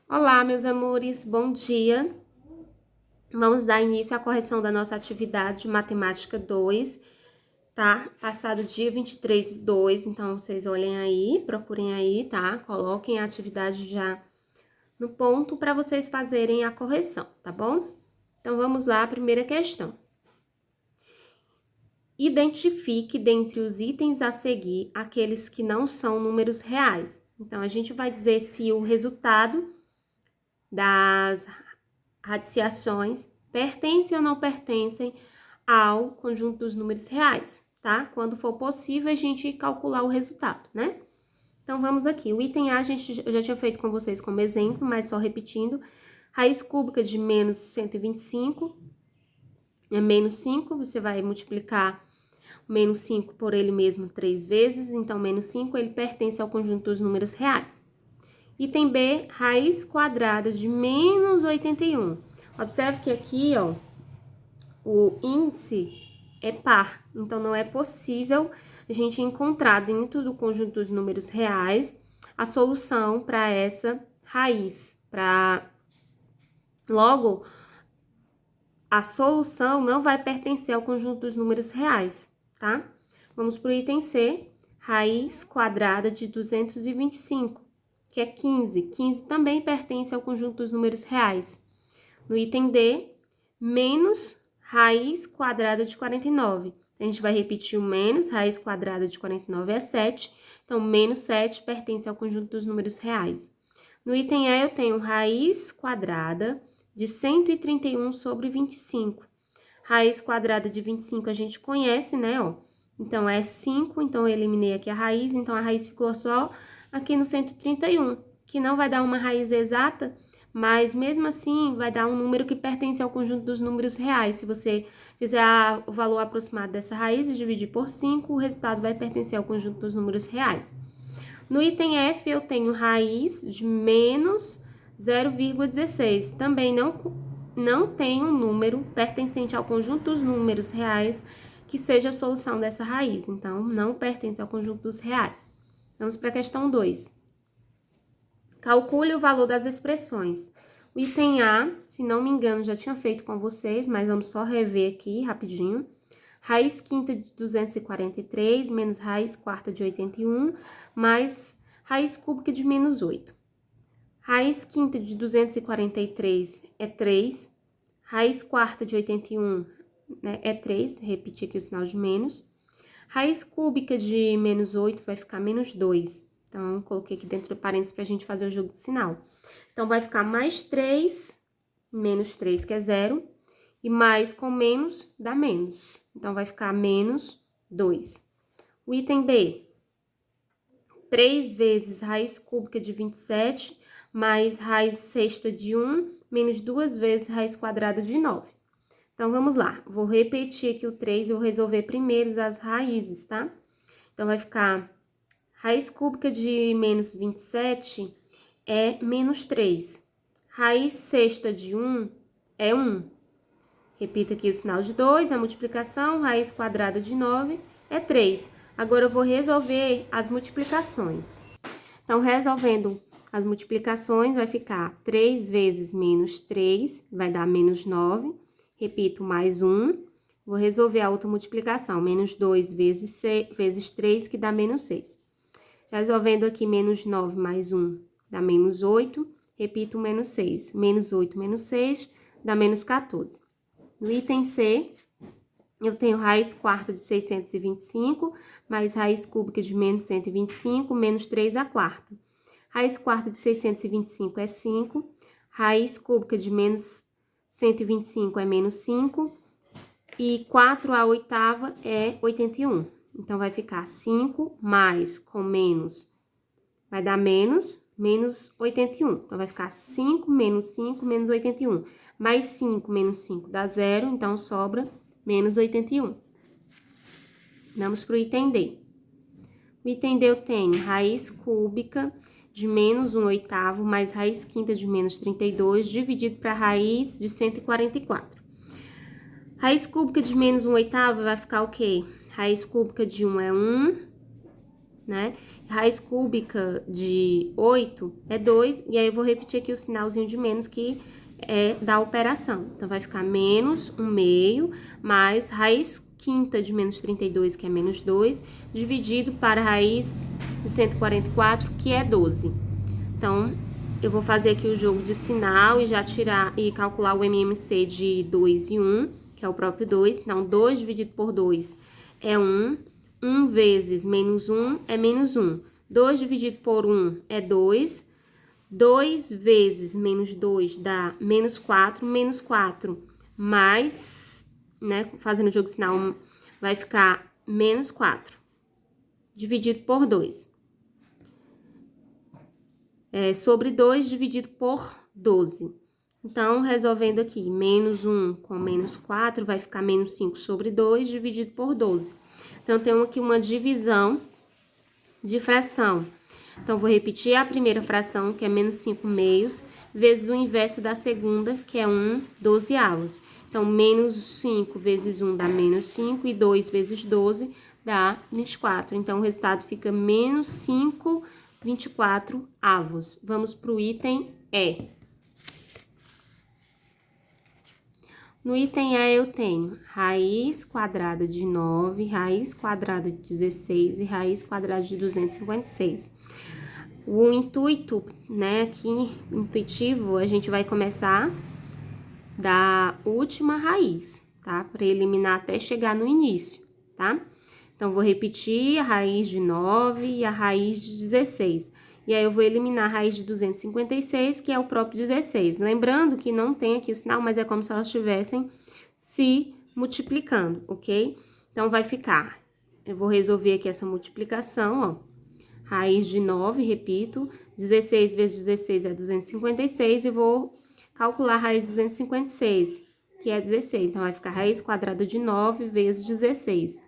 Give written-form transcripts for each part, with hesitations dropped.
Olá, meus amores, bom dia. Vamos dar início à correção da nossa atividade de Matemática 2, tá? Passado dia 23/2, então vocês olhem aí, procurem aí, tá? Coloquem a atividade já no ponto para vocês fazerem a correção, tá bom? Então vamos lá, a primeira questão. Identifique dentre os itens a seguir aqueles que não são números reais. Então a gente vai dizer se o resultado das radiciações pertencem ou não pertencem ao conjunto dos números reais, tá? Quando for possível, a gente calcular o resultado, né? Então, vamos aqui. O item A, eu já tinha feito com vocês como exemplo, mas só repetindo. Raiz cúbica de menos 125 é menos 5, você vai multiplicar o menos 5 por ele mesmo 3 vezes, então menos 5 ele pertence ao conjunto dos números reais. Item B, raiz quadrada de menos 81. Observe que aqui, ó, o índice é par, então não é possível a gente encontrar dentro do conjunto dos números reais a solução para essa raiz. Logo, a solução não vai pertencer ao conjunto dos números reais, tá? Vamos para o item C, raiz quadrada de 225, que é 15. 15 também pertence ao conjunto dos números reais. No item D, menos raiz quadrada de 49. A gente vai repetir o menos, raiz quadrada de 49 é 7, então menos 7 pertence ao conjunto dos números reais. No item E, eu tenho raiz quadrada de 131 sobre 25. Raiz quadrada de 25 a gente conhece, né, ó. Então, é 5, então eu eliminei aqui a raiz, então a raiz ficou só aqui no 131, que não vai dar uma raiz exata, mas mesmo assim vai dar um número que pertence ao conjunto dos números reais. Se você fizer o valor aproximado dessa raiz e dividir por 5, o resultado vai pertencer ao conjunto dos números reais. No item F, eu tenho raiz de menos 0,16. Também não tem um número pertencente ao conjunto dos números reais que seja a solução dessa raiz. Então, não pertence ao conjunto dos reais. Vamos para a questão 2. Calcule o valor das expressões. O item A, se não me engano, já tinha feito com vocês, mas vamos só rever aqui rapidinho. Raiz quinta de 243, menos raiz quarta de 81, mais raiz cúbica de menos 8. Raiz quinta de 243 é 3. Raiz quarta de 81, né, é 3. Repetir aqui o sinal de menos. Raiz cúbica de menos 8 vai ficar menos 2. Então, coloquei aqui dentro do parênteses para a gente fazer o jogo de sinal. Então, vai ficar mais 3, menos 3, que é 0. E mais com menos dá menos. Então, vai ficar menos 2. O item B, 3 vezes raiz cúbica de 27, mais raiz sexta de 1, menos 2 vezes raiz quadrada de 9. Então, vamos lá. Vou repetir aqui o 3, eu vou resolver primeiro as raízes, tá? Então, vai ficar raiz cúbica de menos 27 é menos 3. Raiz sexta de 1 é 1. Repita aqui o sinal de 2, a multiplicação, raiz quadrada de 9 é 3. Agora, eu vou resolver as multiplicações. Então, resolvendo as multiplicações, vai ficar 3 vezes menos 3, vai dar menos 9. Repito, mais 1. Vou resolver a outra multiplicação, menos 2 vezes 3, que dá menos 6. Resolvendo aqui, menos 9 mais 1 dá menos 8. Repito, menos 6. Menos 8 menos 6 dá menos 14. No item C, eu tenho raiz quarta de 625, mais raiz cúbica de menos 125, menos 3 a quarta. Raiz quarta de 625 é 5, raiz cúbica de menos 125 é menos 5, e 4 a oitava é 81. Então, vai ficar 5 mais com menos, vai dar menos 81. Então, vai ficar 5 menos 81. Mais 5 menos 5 dá 0, então sobra menos 81. Vamos para o item D. No item D eu tenho raiz cúbica de menos 1/8 mais raiz quinta de menos 32 dividido para raiz de 144. Raiz cúbica de menos 1/8 vai ficar o quê? Raiz cúbica de 1 é 1, né? Raiz cúbica de 8 é 2, e aí eu vou repetir aqui o sinalzinho de menos que é da operação. Então, vai ficar menos 1/2 mais raiz quinta de menos 32, que é menos 2, dividido para a raiz de 144, que é 12. Então, eu vou fazer aqui o jogo de sinal e já tirar e calcular o MMC de 2 e 1, que é o próprio 2. Então, 2 dividido por 2 é 1. 1 vezes menos 1 é menos 1. 2 dividido por 1 é 2. 2 vezes menos 2 dá menos 4. Menos 4 mais, né, fazendo o jogo de sinal, vai ficar menos 4. Dividido por 2. Sobre 2 dividido por 12. Então, resolvendo aqui, menos 1 com menos 4, vai ficar menos 5 sobre 2 dividido por 12. Então, tenho aqui uma divisão de fração. Então, vou repetir a primeira fração, que é menos 5/2, vezes o inverso da segunda, que é 1/12. Então, menos 5 vezes 1 dá menos 5, e 2 vezes 12 dá 24. Então, o resultado fica menos 5/24. Vamos para o item E. No item E eu tenho raiz quadrada de 9, raiz quadrada de 16 e raiz quadrada de 256. O intuito, né, aqui, intuitivo, a gente vai começar da última raiz, tá? Para eliminar até chegar no início, tá? Então, vou repetir a raiz de 9 e a raiz de 16. E aí, eu vou eliminar a raiz de 256, que é o próprio 16. Lembrando que não tem aqui o sinal, mas é como se elas estivessem se multiplicando, ok? Então, vai ficar... Eu vou resolver aqui essa multiplicação, ó. Raiz de 9, repito. 16 vezes 16 é 256. E vou calcular a raiz de 256, que é 16. Então, vai ficar raiz quadrada de 9 vezes 16.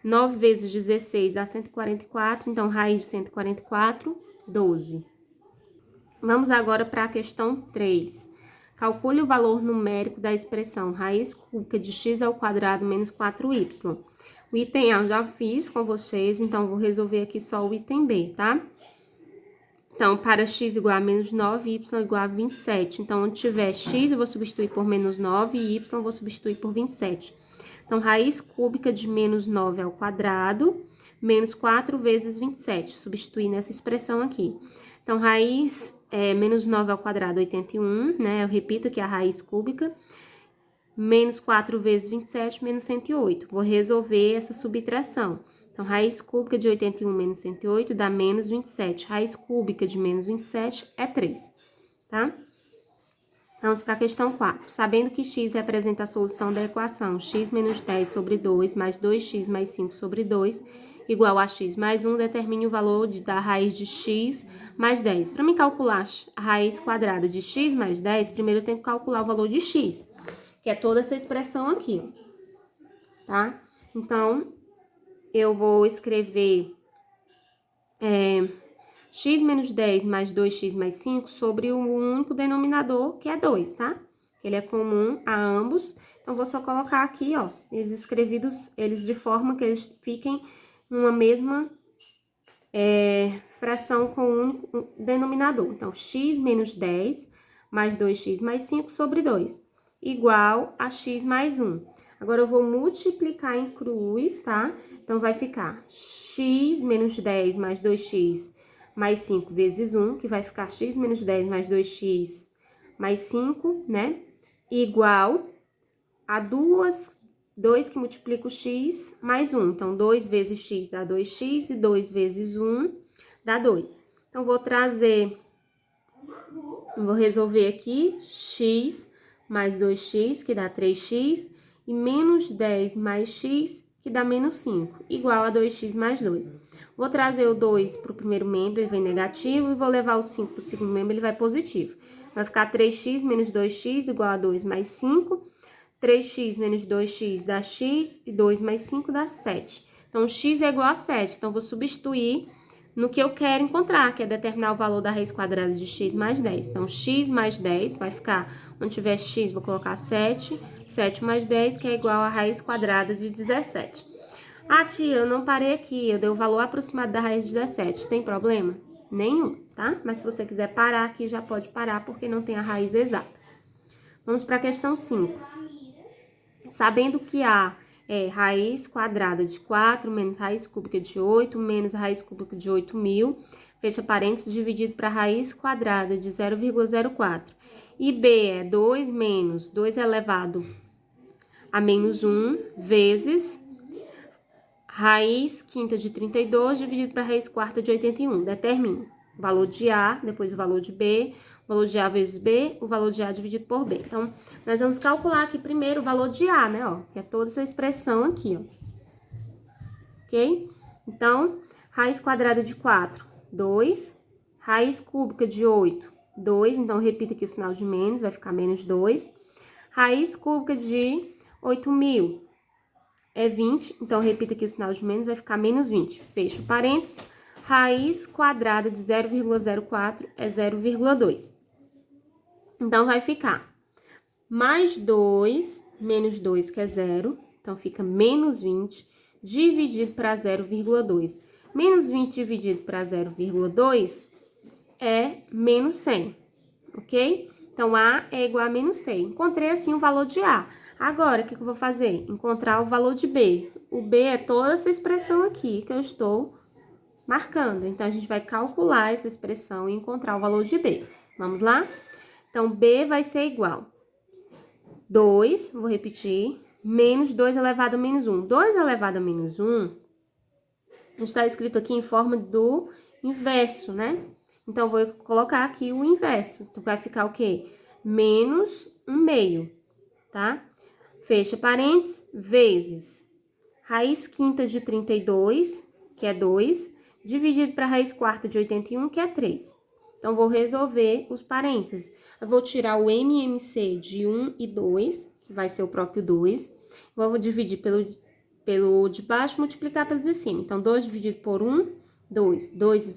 9 vezes 16 dá 144, então, raiz de 144, 12. Vamos agora para a questão 3. Calcule o valor numérico da expressão raiz cúbica de x ao quadrado menos 4y. O item A eu já fiz com vocês, então, vou resolver aqui só o item B, tá? Então, para x igual a menos 9, y igual a 27. Então, onde tiver x, eu vou substituir por menos 9 e y eu vou substituir por 27. Então, raiz cúbica de menos 9 ao quadrado, menos 4 vezes 27. Substituir nessa expressão aqui. Então, raiz menos 9 ao quadrado, 81, né? Eu repito que é a raiz cúbica. Menos 4 vezes 27, menos 108. Vou resolver essa subtração. Então, raiz cúbica de 81 menos 108 dá menos 27. Raiz cúbica de menos 27 é 3, tá? Vamos para a questão 4. Sabendo que x representa a solução da equação x menos 10 sobre 2 mais 2x mais 5 sobre 2 igual a x mais 1, determine o valor da raiz de x mais 10. Para mim calcular a raiz quadrada de x mais 10, primeiro eu tenho que calcular o valor de x, que é toda essa expressão aqui, tá? Então, eu vou escrever x menos 10 mais 2x mais 5 sobre o único denominador, que é 2, tá? Ele é comum a ambos. Então, vou só colocar aqui, ó, eles escrevidos, eles de forma que eles fiquem numa mesma fração com um único denominador. Então, x menos 10 mais 2x mais 5 sobre 2, igual a x mais 1. Agora, eu vou multiplicar em cruz, tá? Então, vai ficar x menos 10 mais 2x mais 5 vezes 1, que vai ficar x menos 10 mais 2x mais 5, né? Igual a 2 que multiplica o x mais 1. Então, 2 vezes x dá 2x e 2 vezes 1 dá 2. Então, vou resolver aqui x mais 2x, que dá 3x, e menos 10 mais x, que dá menos 5, igual a 2x mais 2. Vou trazer o 2 para o primeiro membro, ele vem negativo, e vou levar o 5 para o segundo membro, ele vai positivo. Vai ficar 3x menos 2x igual a 2 mais 5. 3x menos 2x dá x, e 2 mais 5 dá 7. Então, x é igual a 7. Então, vou substituir no que eu quero encontrar, que é determinar o valor da raiz quadrada de x mais 10. Então, x mais 10 vai ficar, onde tiver x, vou colocar 7. 7 mais 10, que é igual a raiz quadrada de 17. Ah, tia, eu não parei aqui, eu dei o valor aproximado da raiz de 17. Tem problema? Nenhum, tá? Mas se você quiser parar aqui, já pode parar, porque não tem a raiz exata. Vamos para a questão 5. Sabendo que A é raiz quadrada de 4 menos raiz cúbica de 8 menos a raiz cúbica de 8.000, fecha parênteses, dividido para raiz quadrada de 0,04. E B é 2 menos 2 elevado a menos 1 vezes raiz quinta de 32 dividido para raiz quarta de 81. Determine o valor de A, depois o valor de B, o valor de A vezes B, o valor de A dividido por B. Então, nós vamos calcular aqui primeiro o valor de A, né, ó, que é toda essa expressão aqui, ó. Ok? Então, raiz quadrada de 4, 2. Raiz cúbica de 8, 2. Então, repita aqui o sinal de menos, vai ficar menos 2. Raiz cúbica de 8.000 é 20. Então, repita aqui o sinal de menos, vai ficar menos 20. Fecho parênteses. Raiz quadrada de 0,04 é 0,2. Então, vai ficar mais 2, menos 2, que é 0. Então, fica menos 20, dividido para 0,2. Menos 20 dividido para 0,2 é menos 100, ok? Então, A é igual a menos 100. Encontrei, assim, o valor de A. Agora, o que eu vou fazer? Encontrar o valor de B. O B é toda essa expressão aqui que eu estou marcando. Então, a gente vai calcular essa expressão e encontrar o valor de B. Vamos lá? Então, B vai ser igual 2, vou repetir, menos 2 elevado a menos 1. 2 elevado a menos 1 está escrito aqui em forma do inverso, né? Então, vou colocar aqui o inverso. Então, vai ficar o quê? Menos 1/2, tá? Fecha parênteses, vezes raiz quinta de 32, que é 2, dividido para raiz quarta de 81, que é 3. Então, vou resolver os parênteses. Eu vou tirar o MMC de 1 e 2, que vai ser o próprio 2. Vou dividir pelo de baixo, multiplicar pelo de cima. Então, 2 dividido por 1, 2. 2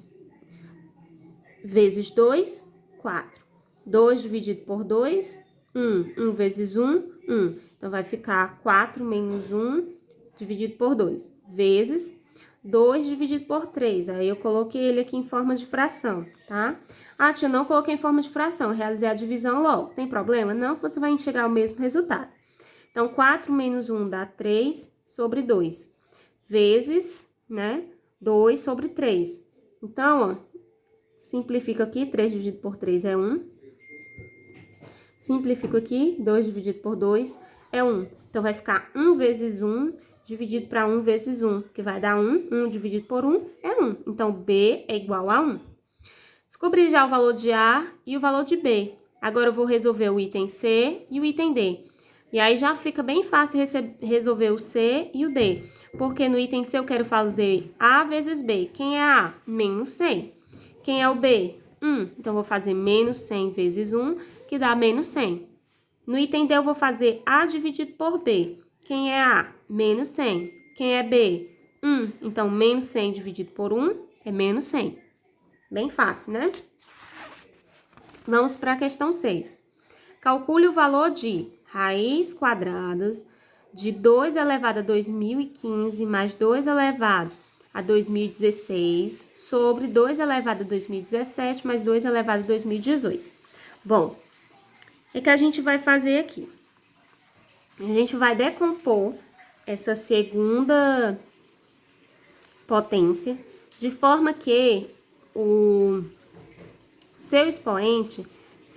vezes 2, 4. 2 dividido por 2, 1. 1 vezes 1, 1. Então, vai ficar 4 menos 1 dividido por 2, vezes 2 dividido por 3. Aí, eu coloquei ele aqui em forma de fração, tá? Ah, tia, eu não coloquei em forma de fração, eu realizei a divisão logo. Tem problema? Não, que você vai chegar ao mesmo resultado. Então, 4 menos 1 dá 3 sobre 2, vezes, né, 2 sobre 3. Então, ó, simplifica aqui, 3 dividido por 3 é 1. Simplifico aqui, 2 dividido por 2 é 1. Então, vai ficar 1 vezes 1 dividido para 1 vezes 1, que vai dar 1. 1 dividido por 1 é 1. Então, B é igual a 1. Descobri já o valor de A e o valor de B. Agora, eu vou resolver o item C e o item D. E aí, já fica bem fácil resolver o C e o D. Porque no item C eu quero fazer A vezes B. Quem é A? Menos 100. Quem é o B? 1. Então, eu vou fazer menos 100 vezes 1, que dá menos 100. No item D, eu vou fazer A dividido por B. Quem é A? Menos 100. Quem é B? 1. Então, menos 100 dividido por 1 é menos 100. Bem fácil, né? Vamos para a questão 6. Calcule o valor de raiz quadradas de 2 elevado a 2015 mais 2 elevado a 2016 sobre 2 elevado a 2017 mais 2 elevado a 2018. Bom, o que a gente vai fazer aqui? A gente vai decompor essa segunda potência de forma que o seu expoente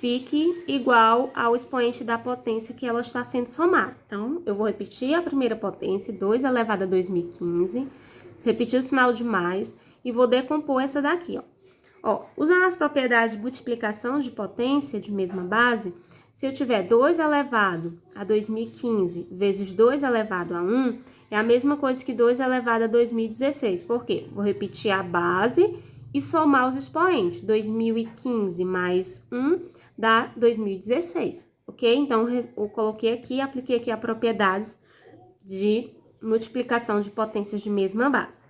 fique igual ao expoente da potência que ela está sendo somada. Então, eu vou repetir a primeira potência, 2 elevado a 2015, repetir o sinal de mais e vou decompor essa daqui, ó. Ó, usando as propriedades de multiplicação de potência de mesma base, se eu tiver 2 elevado a 2015 vezes 2 elevado a 1, é a mesma coisa que 2 elevado a 2016. Por quê? Vou repetir a base e somar os expoentes. 2015 mais 1 dá 2016, ok? Então, eu coloquei aqui, apliquei aqui a propriedades de multiplicação de potências de mesma base.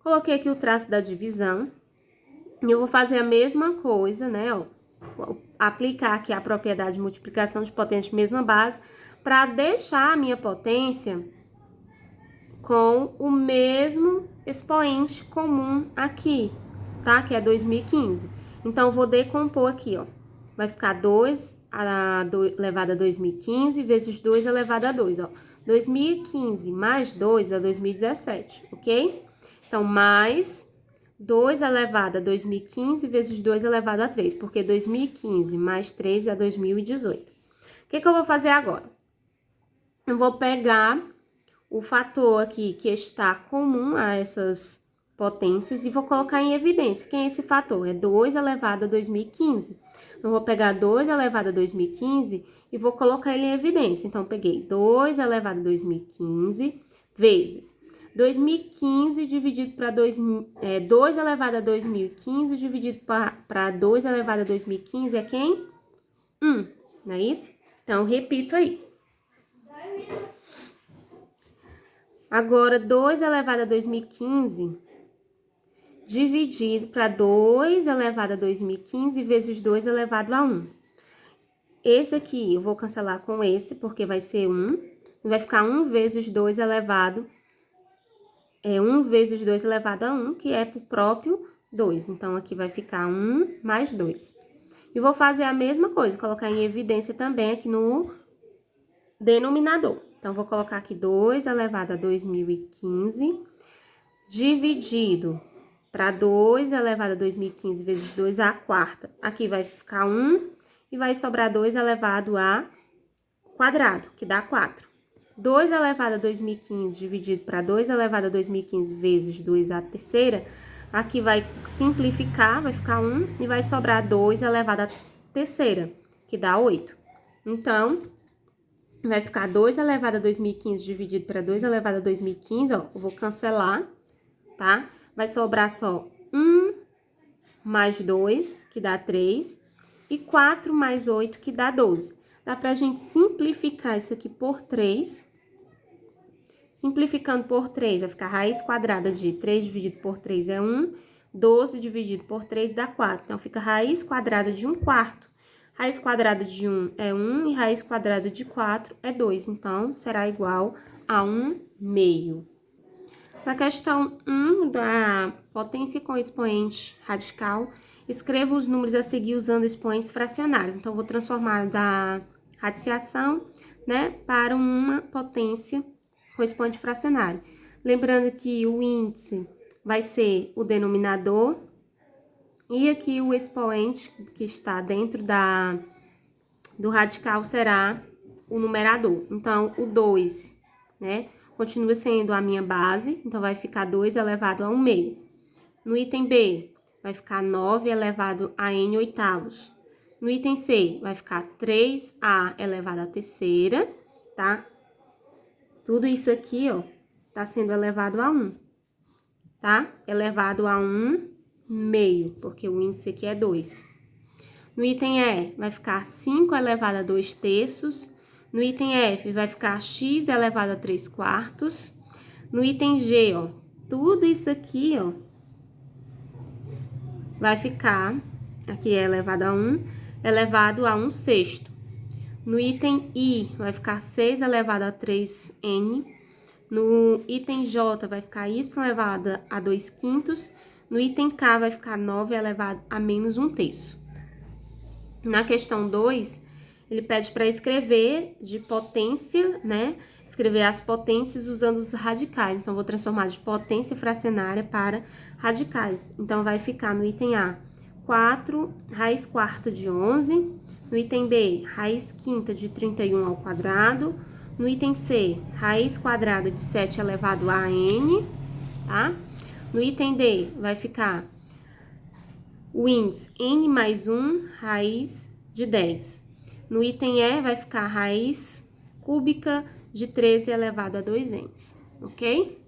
Coloquei aqui o traço da divisão. E eu vou fazer a mesma coisa, né, ó, aplicar aqui a propriedade de multiplicação de potência de mesma base, para deixar a minha potência com o mesmo expoente comum aqui, tá? Que é 2015. Então, vou decompor aqui, ó. Vai ficar 2 elevado a 2015 vezes 2 elevado a 2, ó. 2015 mais 2 é 2017, ok? Então, mais 2 elevado a 2015 vezes 2 elevado a 3, porque 2015 mais 3 é 2018. O que eu vou fazer agora? Eu vou pegar o fator aqui que está comum a essas potências e vou colocar em evidência. Quem é esse fator? É 2 elevado a 2015. Eu vou pegar 2 elevado a 2015 e vou colocar ele em evidência. Então, eu peguei 2 elevado a 2015 vezes 2015 dividido para 2 elevado a 2015 dividido para 2 elevado a 2015 é quem? 1, não é isso? Então, repito aí. Agora, 2 elevado a 2015 dividido para 2 elevado a 2015 vezes 2 elevado a 1. Esse aqui eu vou cancelar com esse, porque vai ser 1. E vai ficar 1 vezes 2 elevado... 1 vezes 2 elevado a 1, que é pro próprio 2. Então, aqui vai ficar 1 mais 2. E vou fazer a mesma coisa, colocar em evidência também aqui no denominador. Então, vou colocar aqui 2 elevado a 2015 dividido para 2 elevado a 2015 vezes 2 à quarta. Aqui vai ficar 1 e vai sobrar 2 elevado a quadrado, que dá 4. 2 elevado a 2015 dividido para 2 elevado a 2015 vezes 2 à terceira, aqui vai simplificar, vai ficar 1 e vai sobrar 2 elevado à terceira, que dá 8. Então, vai ficar 2 elevado a 2015 dividido para 2 elevado a 2015, ó, eu vou cancelar, tá? Vai sobrar só 1 mais 2, que dá 3, e 4 mais 8, que dá 12. Dá pra gente simplificar isso aqui por 3. Simplificando por 3, vai ficar raiz quadrada de 3 dividido por 3 é 1, 12 dividido por 3 dá 4. Então, fica raiz quadrada de 1 quarto. Raiz quadrada de 1 é 1 e raiz quadrada de 4 é 2. Então, será igual a 1 meio. Na questão 1 da potência com expoente radical, escreva os números a seguir usando expoentes fracionários. Então, vou transformar da radiciação, né, para uma potência com expoente fracionário. Lembrando que o índice vai ser o denominador e aqui o expoente que está dentro do radical será o numerador. Então, o 2, né, continua sendo a minha base, então vai ficar 2 elevado a 1 meio. No item B, vai ficar 9 elevado a n oitavos. No item C, vai ficar 3a elevado à terceira, tá? Tudo isso aqui, ó, tá sendo elevado a 1, tá? Elevado a 1 meio, porque o índice aqui é 2. No item E, vai ficar 5 elevado a 2 terços. No item F, vai ficar x elevado a 3 quartos. No item G, ó, tudo isso aqui, ó, vai ficar, aqui é elevado a 1, elevado a 1 sexto. No item I, vai ficar 6 elevado a 3n. No item J, vai ficar y elevado a 2 quintos. No item K, vai ficar 9 elevado a menos 1 terço. Na questão 2, ele pede para escrever de potência, né? Escrever as potências usando os radicais. Então, vou transformar de potência fracionária para radicais. Então, vai ficar no item A, 4 raiz quarta de 11. No item B, raiz quinta de 31 ao quadrado. No item C, raiz quadrada de 7 elevado a n, tá? No item D, vai ficar o índice n mais 1 raiz de 10. No item E, vai ficar raiz cúbica de 13 elevado a 2n, ok?